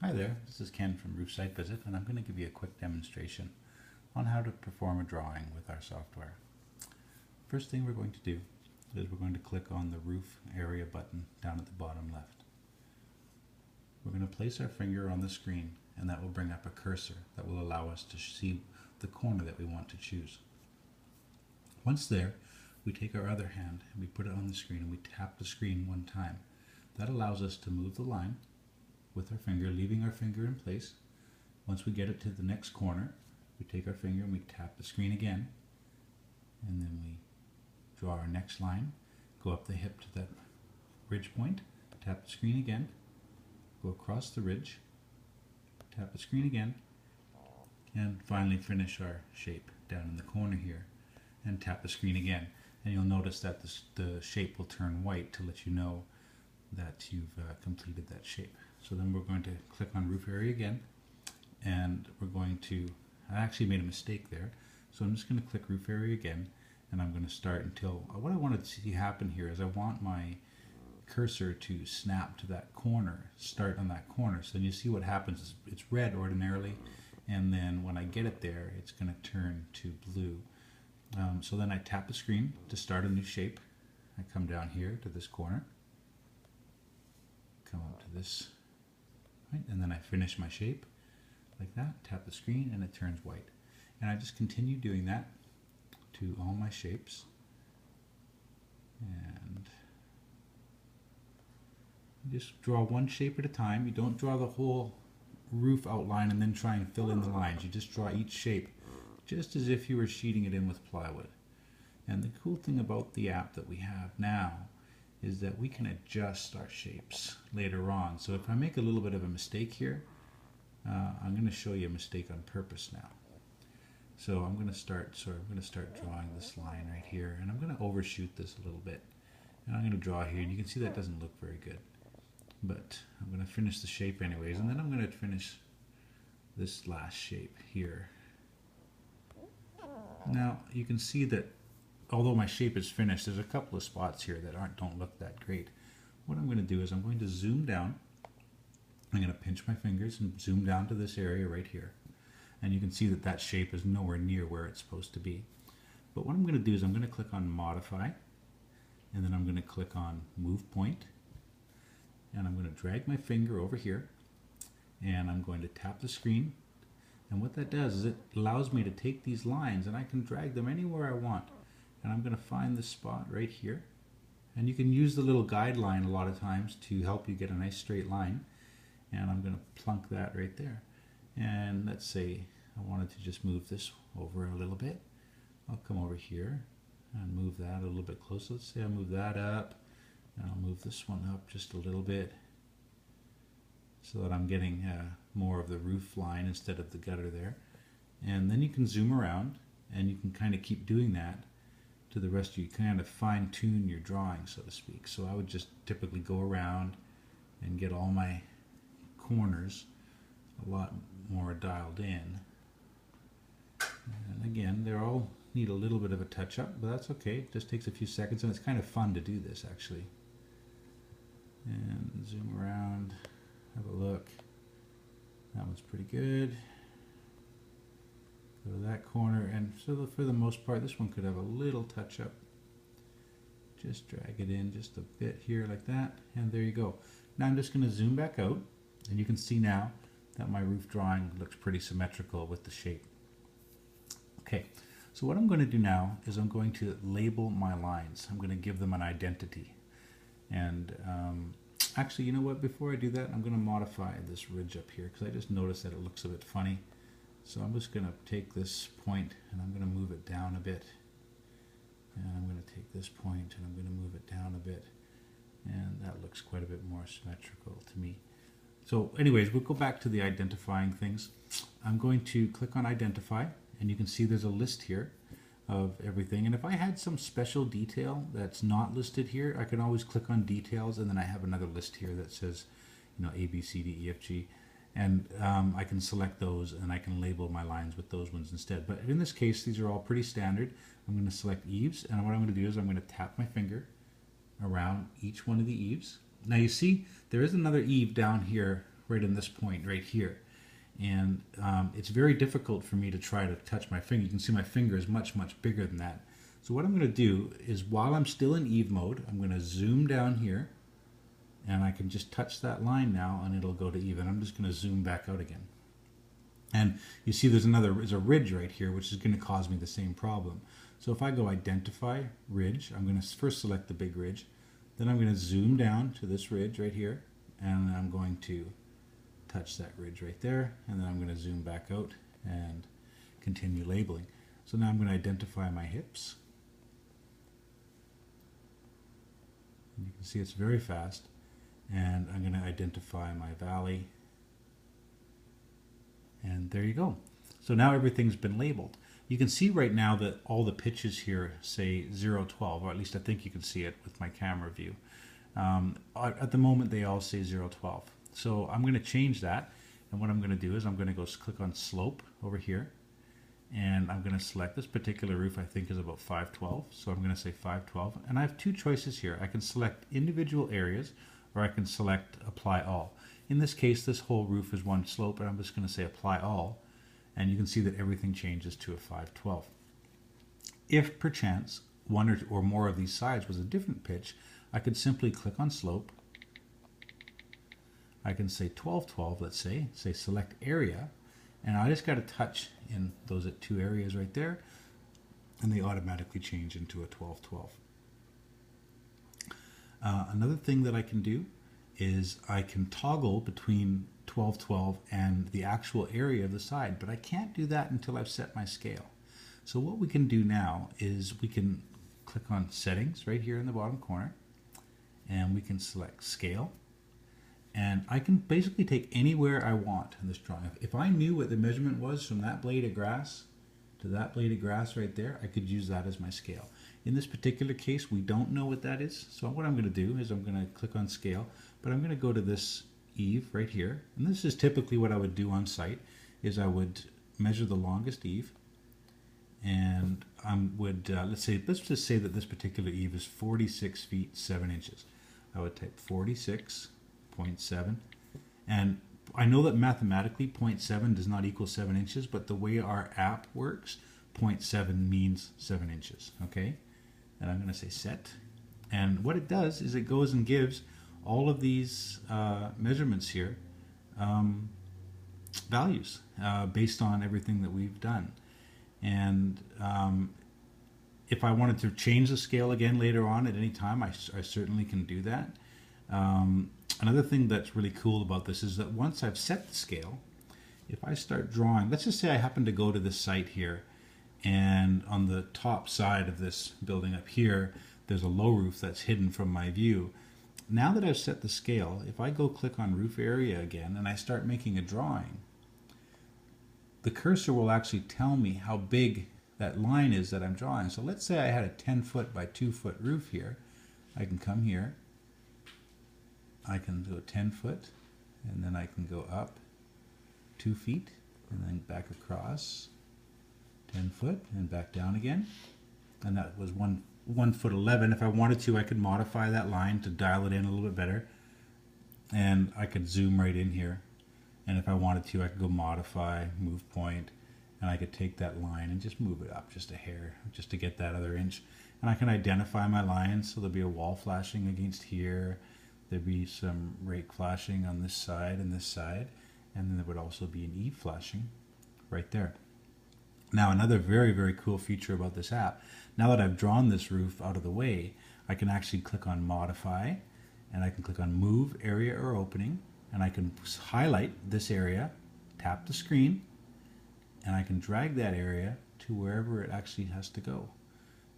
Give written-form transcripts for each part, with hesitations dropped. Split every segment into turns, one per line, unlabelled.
Hi there, this is Ken from Roof Site Visit, and I'm going to give you a quick demonstration on how to perform a drawing with our software. First thing we're going to do is we're going to click on the roof area button down at the bottom left. We're going to place our finger on the screen, and that will bring up a cursor that will allow us to see the corner that we want to choose. Once there, we take our other hand and we put it on the screen and we tap the screen one time. That allows us to move the line with our finger, leaving our finger in place. Once we get it to the next corner, we take our finger and we tap the screen again, and then we draw our next line, go up the hip to that ridge point, tap the screen again, go across the ridge, tap the screen again, and finally finish our shape down in the corner here, and tap the screen again. And you'll notice that the shape will turn white to let you know that you've completed that shape. So then we're going to click on roof area again, and we're going to, I actually made a mistake there, so I'm just going to click roof area again, and I'm going to start until, what I want to see happen here is I want my cursor to snap to that corner, start on that corner. So then you see what happens, it's red ordinarily, and then when I get it there, it's going to turn to blue. So then I tap the screen to start a new shape. I come down here to this corner, come up to this, right, and then I finish my shape like that, tap the screen, and it turns white. And I just continue doing that to all my shapes. And you just draw one shape at a time. You don't draw the whole roof outline and then try and fill in the lines. You just draw each shape just as if you were sheeting it in with plywood. And the cool thing about the app that we have now is that we can adjust our shapes later on. So if I make a little bit of a mistake here, I'm going to show you a mistake on purpose now. So I'm going to start drawing this line right here, and I'm going to overshoot this a little bit. And I'm going to draw here, and you can see that doesn't look very good. But I'm going to finish the shape anyways, and then I'm going to finish this last shape here. Now you can see that although my shape is finished, there's a couple of spots here that don't look that great. What I'm going to do is I'm going to zoom down. I'm going to pinch my fingers and zoom down to this area right here. And you can see that that shape is nowhere near where it's supposed to be. But what I'm going to do is I'm going to click on Modify, and then I'm going to click on Move Point, and I'm going to drag my finger over here, and I'm going to tap the screen. And what that does is it allows me to take these lines and I can drag them anywhere I want. And I'm going to find this spot right here. And you can use the little guideline a lot of times to help you get a nice straight line. And I'm going to plunk that right there. And let's say I wanted to just move this over a little bit. I'll come over here and move that a little bit closer. Let's say I move that up, and I'll move this one up just a little bit so that I'm getting more of the roof line instead of the gutter there. And then you can zoom around, and you can kind of keep doing that to the rest of you, kind of fine tune your drawing, so to speak. So I would just typically go around and get all my corners a lot more dialed in. And again, they all need a little bit of a touch up, but that's okay. It just takes a few seconds, and it's kind of fun to do this actually. And zoom around, have a look. That one's pretty good. Go to that corner, and so for the most part, this one could have a little touch up. Just drag it in just a bit here like that, and there you go. Now I'm just going to zoom back out, and you can see now that my roof drawing looks pretty symmetrical with the shape. Okay, so what I'm going to do now is I'm going to label my lines. I'm going to give them an identity. And actually, you know what, before I do that, I'm going to modify this ridge up here because I just noticed that it looks a bit funny. So I'm just going to take this point and I'm going to move it down a bit. And I'm going to take this point and I'm going to move it down a bit. And that looks quite a bit more symmetrical to me. So anyways, we'll go back to the identifying things. I'm going to click on Identify, and you can see there's a list here of everything. And if I had some special detail that's not listed here, I can always click on Details, and then I have another list here that says, you know, A, B, C, D, E, F, G. And I can select those, and I can label my lines with those ones instead. But in this case, these are all pretty standard. I'm going to select eaves, and what I'm going to do is I'm going to tap my finger around each one of the eaves. Now you see there is another eave down here right in this point right here. And it's very difficult for me to try to touch my finger. You can see my finger is much, much bigger than that. So what I'm going to do is, while I'm still in Eve mode, I'm going to zoom down here, and I can just touch that line now, and it'll go to Eve. And I'm just going to zoom back out again. And you see there's a ridge right here, which is going to cause me the same problem. So if I go Identify, Ridge, I'm going to first select the big ridge. Then I'm going to zoom down to this ridge right here, and I'm going to touch that ridge right there, and then I'm going to zoom back out and continue labeling. So now I'm going to identify my hips. And you can see it's very fast. And I'm going to identify my valley. And there you go. So now everything's been labeled. You can see right now that all the pitches here say 012, or at least I think you can see it with my camera view. At the moment they all say 012. So I'm going to change that, and what I'm going to do is I'm going to go click on Slope over here, and I'm going to select this particular roof. I think is about 512, so I'm going to say 512, and I have two choices here. I can select individual areas, or I can select Apply All. In this case, this whole roof is one slope, and I'm just going to say Apply All, and you can see that everything changes to a 512. If perchance one or more of these sides was a different pitch, I could simply click on Slope. I can say 1212, let's say Select Area, and I just got to touch in those two areas right there, and they automatically change into a 1212. Another thing that I can do is I can toggle between 1212 and the actual area of the side, but I can't do that until I've set my scale. So what we can do now is we can click on Settings right here in the bottom corner, and we can select Scale, and I can basically take anywhere I want in this drawing. If I knew what the measurement was from that blade of grass to that blade of grass right there, I could use that as my scale. In this particular case, we don't know what that is, so what I'm going to do is I'm going to click on Scale, but I'm going to go to this eave right here, and this is typically what I would do on site, is I would measure the longest eave, and I would, let's just say that this particular eave is 46 feet 7 inches. I would type 46.7, and I know that mathematically 0.7 does not equal 7 inches, but the way our app works, 0.7 means 7 inches, okay? And I'm going to say Set, and what it does is it goes and gives all of these measurements here values based on everything that we've done. And if I wanted to change the scale again later on at any time, I certainly can do that. Another thing that's really cool about this is that once I've set the scale, if I start drawing, let's just say I happen to go to this site here, and on the top side of this building up here, there's a low roof that's hidden from my view. Now that I've set the scale, if I go click on Roof Area again and I start making a drawing, the cursor will actually tell me how big that line is that I'm drawing. So let's say I had a 10 foot by 2 foot roof here. I can come here, I can go 10 foot, and then I can go up 2 feet, and then back across 10 foot, and back down again. And that was 1 foot 11. If I wanted to, I could modify that line to dial it in a little bit better, and I could zoom right in here. And if I wanted to, I could go modify, move point, and I could take that line and just move it up just a hair, just to get that other inch. And I can identify my lines, so there'll be a wall flashing against here, there'd be some rake flashing on this side and this side, and then there would also be an eave flashing right there. Now, another very, very cool feature about this app, now that I've drawn this roof out of the way, I can actually click on Modify, and I can click on Move Area or Opening, and I can highlight this area, tap the screen, and I can drag that area to wherever it actually has to go.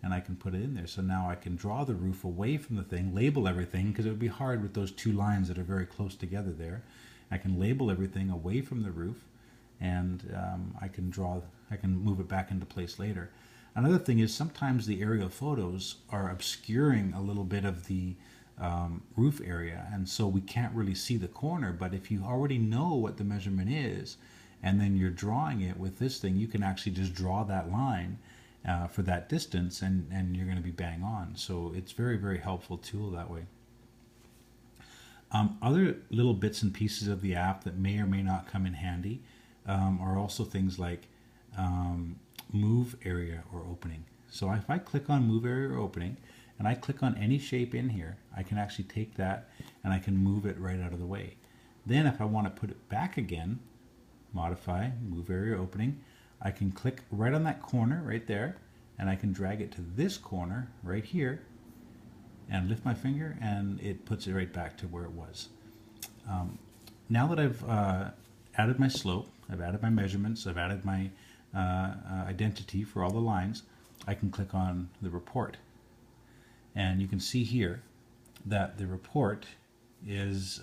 And I can put it in there. So now I can draw the roof away from the thing, label everything, because it would be hard with those two lines that are very close together there. I can label everything away from the roof, and I can move it back into place later. Another thing is sometimes the aerial photos are obscuring a little bit of the roof area, and so we can't really see the corner. But if you already know what the measurement is, and then you're drawing it with this thing, you can actually just draw that line for that distance, and you're going to be bang on. So it's very, very helpful tool that way. Other little bits and pieces of the app that may or may not come in handy are also things like move area or opening. So if I click on move area or opening and I click on any shape in here, I can actually take that and I can move it right out of the way. Then if I want to put it back again, modify, move area opening, I can click right on that corner right there and I can drag it to this corner right here and lift my finger and it puts it right back to where it was. Now that I've added my slope, I've added my measurements, I've added my identity for all the lines, I can click on the report. And you can see here that the report is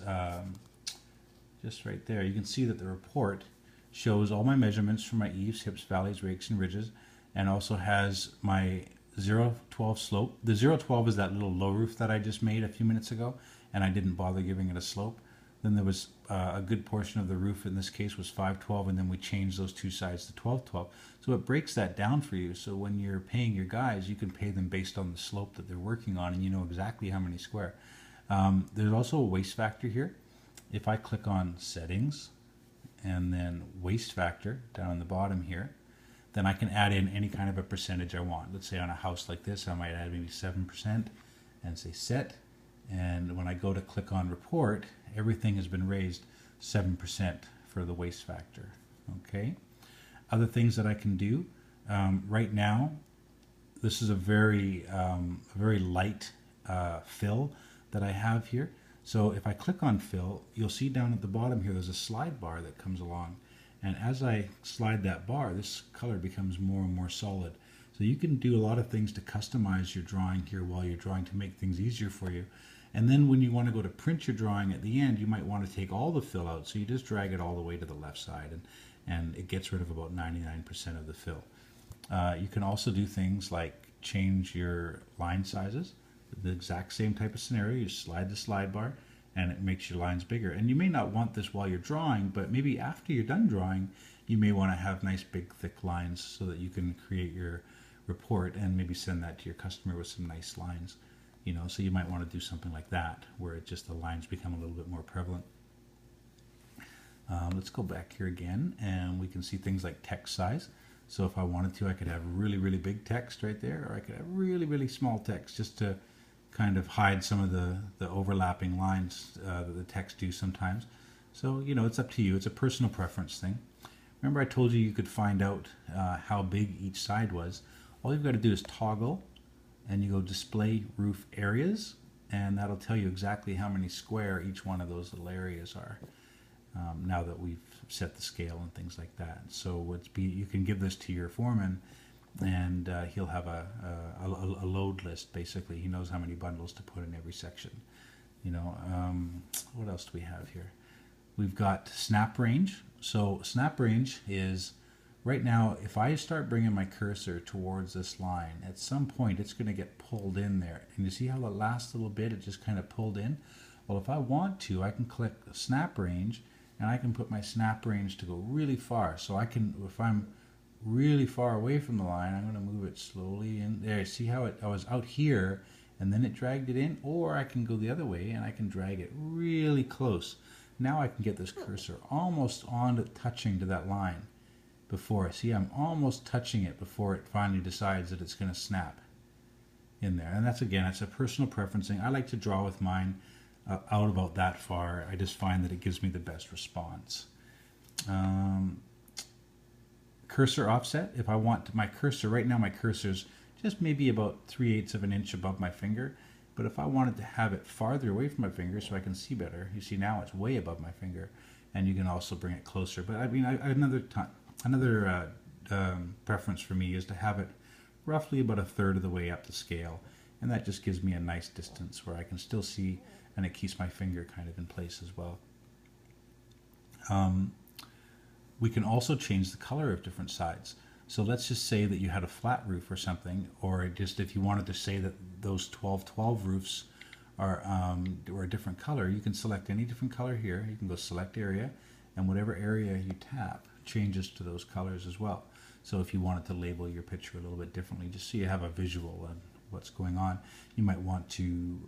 just right there. You can see that the report shows all my measurements for my eaves, hips, valleys, rakes, and ridges, and also has my 0-12 slope. The 0-12 is that little low roof that I just made a few minutes ago, and I didn't bother giving it a slope. Then there was a good portion of the roof, in this case was 5-12, and then we changed those two sides to 12-12. So it breaks that down for you, so when you're paying your guys, you can pay them based on the slope that they're working on, and you know exactly how many square. There's also a waste factor here. If I click on settings, and then waste factor down on the bottom here, then I can add in any kind of a percentage I want. Let's say on a house like this, I might add maybe 7% and say set. And when I go to click on report, everything has been raised 7% for the waste factor. Okay. Other things that I can do right now, this is a very light fill that I have here. So if I click on fill, you'll see down at the bottom here, there's a slide bar that comes along. And as I slide that bar, this color becomes more and more solid. So you can do a lot of things to customize your drawing here while you're drawing to make things easier for you. And then when you want to go to print your drawing at the end, you might want to take all the fill out. So you just drag it all the way to the left side and it gets rid of about 99% of the fill. You can also do things like change your line sizes. The exact same type of scenario, you slide the slide bar and it makes your lines bigger. And you may not want this while you're drawing, but maybe after you're done drawing, you may want to have nice big thick lines so that you can create your report and maybe send that to your customer with some nice lines. You know, so you might want to do something like that where it just the lines become a little bit more prevalent. Let's go back here again and we can see things like text size. So if I wanted to, I could have really, really big text right there, or I could have really, really small text just to kind of hide some of the overlapping lines that the text do sometimes. So, you know, it's up to you. It's a personal preference thing. Remember I told you could find out how big each side was. All you've got to do is toggle and you go display roof areas, and that'll tell you exactly how many square each one of those little areas are. Now that we've set the scale and things like that. So you can give this to your foreman and he'll have a load list. Basically, he knows how many bundles to put in every section. You know, what else do we have here? We've got snap range. So snap range is, right now, if I start bringing my cursor towards this line, at some point it's going to get pulled in there. And you see how the last little bit it just kind of pulled in? Well, if I want to, I can click snap range and I can put my snap range to go really far. So I can, if I'm really far away from the line, I'm going to move it slowly in there. See how I was out here and then it dragged it in? Or I can go the other way and I can drag it really close. Now I can get this cursor almost on to touching to that line before. See, I'm almost touching it before it finally decides that it's going to snap in there. And that's, again, it's a personal preferencing. I like to draw with mine out about that far. I just find that it gives me the best response. Cursor offset. If I want my cursor, right now my cursor's just maybe about 3/8 of an inch above my finger. But if I wanted to have it farther away from my finger so I can see better, you see now it's way above my finger, and you can also bring it closer. But I mean, another preference for me is to have it roughly about 1/3 of the way up the scale, and that just gives me a nice distance where I can still see, and it keeps my finger kind of in place as well. We can also change the color of different sides. So let's just say that you had a flat roof or something, or just if you wanted to say that those 12-12 roofs are a different color, you can select any different color here. You can go select area, and whatever area you tap changes to those colors as well. So if you wanted to label your picture a little bit differently, just so you have a visual and what's going on. You might want to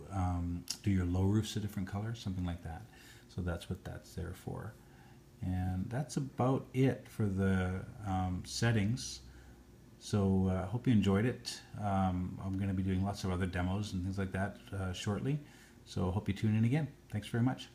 do your low roofs a different color, something like that. So that's what that's there for. And that's about it for the settings. So I hope you enjoyed it. I'm going to be doing lots of other demos and things like that shortly. So I hope you tune in again. Thanks very much.